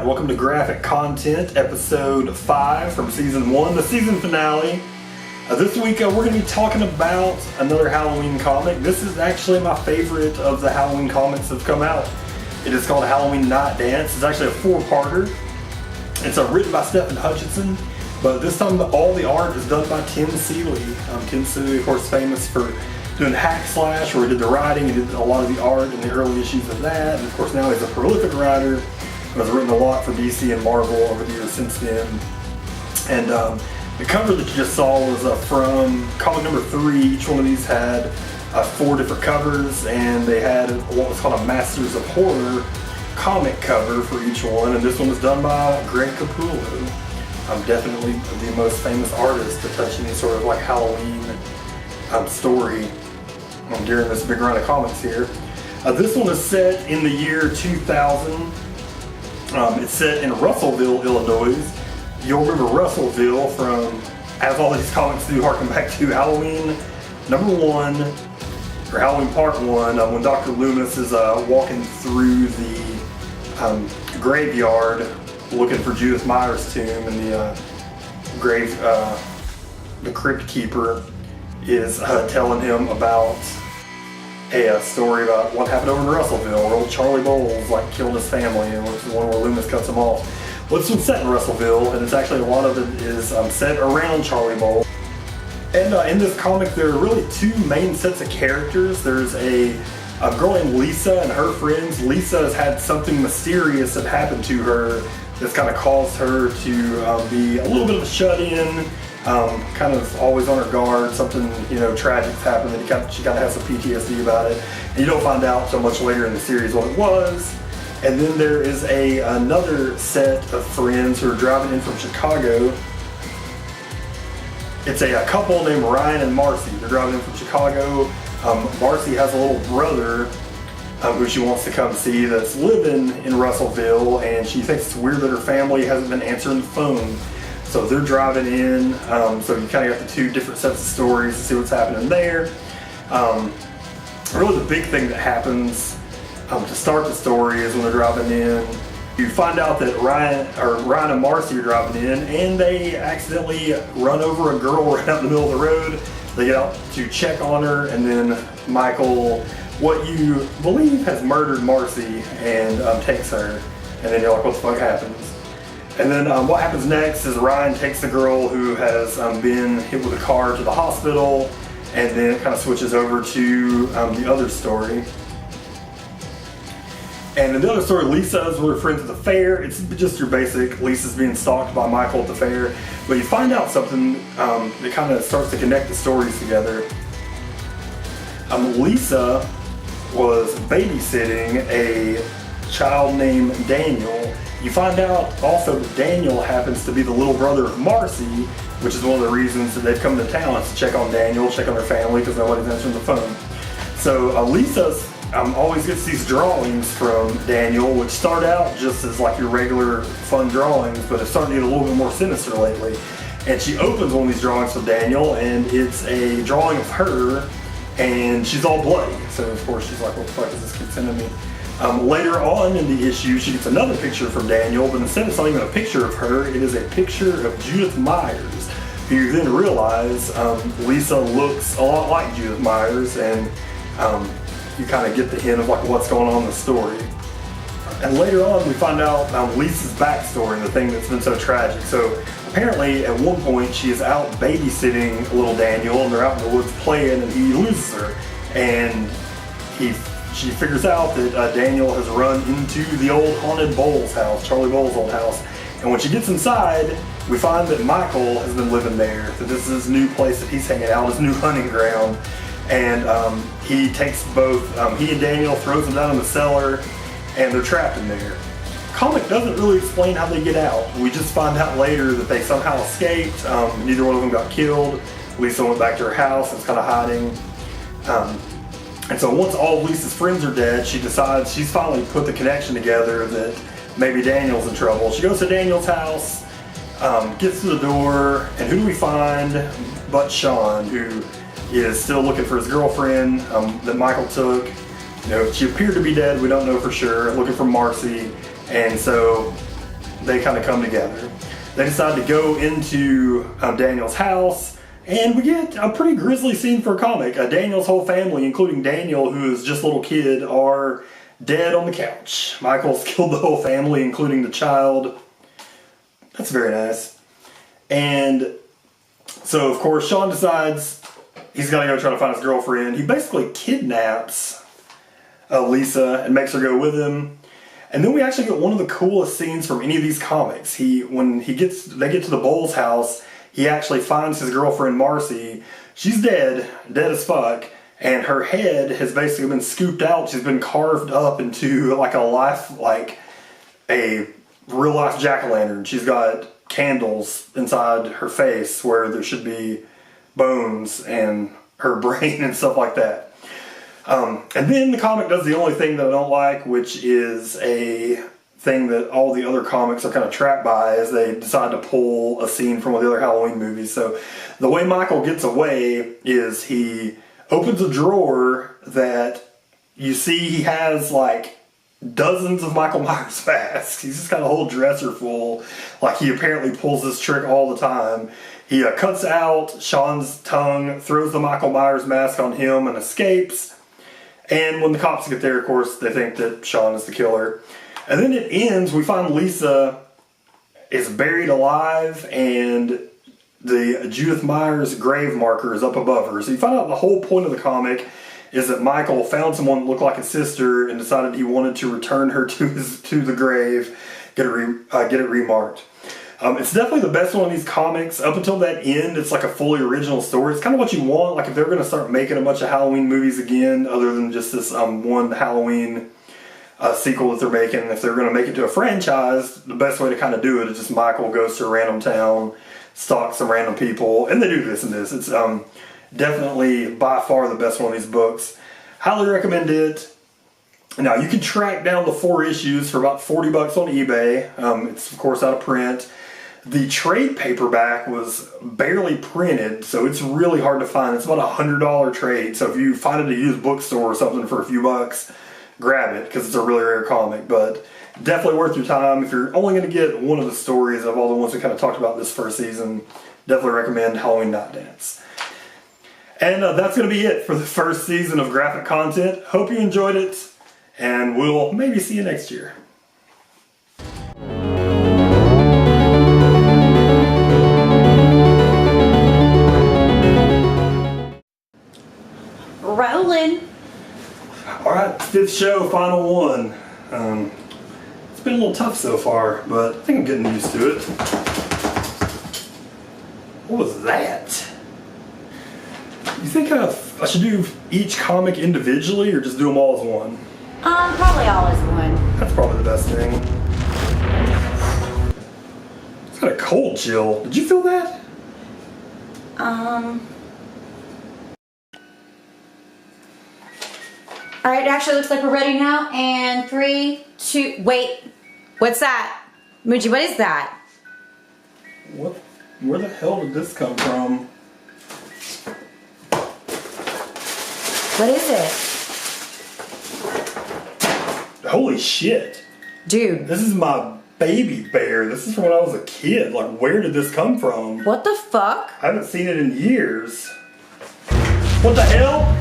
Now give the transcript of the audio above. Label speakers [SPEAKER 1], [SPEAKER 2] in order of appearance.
[SPEAKER 1] Alright, welcome to Graphic Content, episode 5 from season 1, the season finale. This week we're going to be talking about another Halloween comic. This is actually my favorite of the Halloween comics that have come out. It is called Halloween Nightdance. It's actually a 4-parter. It's written by Stephen Hutchinson, but this time all the art is done by Tim Seeley. Tim Seeley, of course, famous for doing Hack Slash, where he did the writing, he did a lot of the art in the early issues of that, and of course now he's a prolific writer. Has written a lot for DC and Marvel over the years since then. And the cover that you just saw was from comic number 3. Each one of these had 4 different covers, and they had what was called a Masters of Horror comic cover for each one. And this one was done by Greg Capullo. Definitely the most famous artist to touch any sort of like Halloween story during this big run of comics here. This one is set in the year 2000. It's set in Russellville, Illinois. You'll remember Russellville from, as all these comics do, harken back to Halloween number 1, or Halloween part 1, when Dr. Loomis is walking through the graveyard looking for Judith Meyer's tomb, and the crypt keeper is telling him about a story about what happened over in Russellville, where old Charlie Bowles killed his family, and which is the one where Loomis cuts him off. Well, this one's set in Russellville, and it's actually a lot of it is set around Charlie Bowles. And in this comic, there are really 2 main sets of characters. There's a girl named Lisa and her friends. Lisa has had something mysterious that happened to her that's kind of caused her to be a little bit of a shut-in. Kind of always on her guard. Something, tragic's happened, and she kind of has some PTSD about it. And you don't find out so much later in the series what it was. And then there is another set of friends who are driving in from Chicago. It's a couple named Ryan and Marcy. They're driving in from Chicago. Marcy has a little brother who she wants to come see that's living in Russellville, and she thinks it's weird that her family hasn't been answering the phone. So they're driving in, so you kind of got the 2 different sets of stories to see what's happening there. Really the big thing that happens to start the story is when they're driving in, you find out that Ryan and Marcy are driving in, and they accidentally run over a girl right out in the middle of the road. They get out to check on her, and then Michael, what you believe has murdered Marcy, and takes her. And then you're like, what the fuck happens? And then what happens next is Ryan takes the girl who has been hit with a car to the hospital, and then it kind of switches over to the other story. And in the other story, Lisa is with her friends at the fair. It's just your basic, Lisa's being stalked by Michael at the fair. But you find out something that kind of starts to connect the stories together. Lisa was babysitting a child named Daniel. You find out also that Daniel happens to be the little brother of Marcy, which is one of the reasons that they've come to town, is to check on Daniel, check on their family, because nobody's answering the phone. So Lisa's always gets these drawings from Daniel, which start out just as like your regular fun drawings, but it's starting to get a little bit more sinister lately. And she opens one of these drawings from Daniel, and it's a drawing of her, and she's all bloody. So of course she's like, what the fuck is this kid sending me? Later on in the issue, she gets another picture from Daniel, but instead it's not even a picture of her, it is a picture of Judith Myers, who you then realize Lisa looks a lot like Judith Myers, and you kind of get the hint of like what's going on in the story. And later on we find out Lisa's backstory, the thing that's been so tragic. So apparently at one point she is out babysitting little Daniel, and they're out in the woods playing, and he loses her, and she figures out that Daniel has run into the old haunted Bowles house, Charlie Bowles' old house. And when she gets inside, we find that Michael has been living there, that this is his new place that he's hanging out, his new hunting ground. And he takes both, he and Daniel, throws them down in the cellar, and they're trapped in there. Comic doesn't really explain how they get out. We just find out later that they somehow escaped. Neither one of them got killed. Lisa went back to her house and is kind of hiding. And so once all of Lisa's friends are dead, she decides she's finally put the connection together that maybe Daniel's in trouble. She goes to Daniel's house, gets to the door, and who do we find but Sean, who is still looking for his girlfriend that Michael took. She appeared to be dead, we don't know for sure, looking for Marcy. And so they kind of come together. They decide to go into Daniel's house, and we get a pretty grisly scene for a comic. Daniel's whole family, including Daniel, who is just a little kid, are dead on the couch. Michael's killed the whole family, including the child. That's very nice. And so, of course, Sean decides he's got to go try to find his girlfriend. He basically kidnaps Lisa and makes her go with him. And then we actually get one of the coolest scenes from any of these comics. When they get to the Bowles house, he actually finds his girlfriend Marcy. She's dead as fuck, and her head has basically been scooped out. She's been carved up into like a real life jack-o'-lantern. She's got candles inside her face where there should be bones and her brain and stuff like that. And then the comic does the only thing that I don't like, which is a thing that all the other comics are kind of trapped by, is they decide to pull a scene from one of the other Halloween movies. So the way Michael gets away is he opens a drawer that you see he has like dozens of Michael Myers masks. He's just got a whole dresser full. Like, he apparently pulls this trick all the time. He cuts out Sean's tongue, throws the Michael Myers mask on him, and escapes. And when the cops get there, of course, they think that Sean is the killer. And then it ends, we find Lisa is buried alive, and the Judith Myers grave marker is up above her. So you find out the whole point of the comic is that Michael found someone that looked like his sister and decided he wanted to return her to the grave, get it remarked. It's definitely the best one of these comics. Up until that end, it's like a fully original story. It's kind of what you want. Like, if they're going to start making a bunch of Halloween movies again, other than just this one Halloween sequel that they're making, if they're going to make it to a franchise, the best way to kind of do it is just Michael goes to a random town, stalks some random people, and they do this and this. It's definitely by far the best one of these books. Highly recommend it. Now, you can track down the 4 issues for about $40 on eBay. It's, of course, out of print. The trade paperback was barely printed, so it's really hard to find. It's about a $100 trade, so if you find it at a used bookstore or something for a few bucks, grab it, because it's a really rare comic. But definitely worth your time. If you're only going to get one of the stories of all the ones we kind of talked about this first season, definitely recommend Halloween Nightdance. And that's going to be it for the first season of graphic content. Hope you enjoyed it, and we'll maybe see you next year.
[SPEAKER 2] Rolling.
[SPEAKER 1] Alright, 5th show, final one. It's been a little tough so far, but I think I'm getting used to it. What was that? You think I should do each comic individually or just do them all as one?
[SPEAKER 2] Probably all as one.
[SPEAKER 1] That's probably the best thing. It's got a cold chill. Did you feel that?
[SPEAKER 2] Alright, it actually looks like we're ready now. And 3, 2, wait. What's that? Muji, what is that?
[SPEAKER 1] What? Where the hell did this come from?
[SPEAKER 2] What is it?
[SPEAKER 1] Holy shit.
[SPEAKER 2] Dude.
[SPEAKER 1] This is my baby bear. This is from when I was a kid. Like, where did this come from?
[SPEAKER 2] What the fuck?
[SPEAKER 1] I haven't seen it in years. What the hell?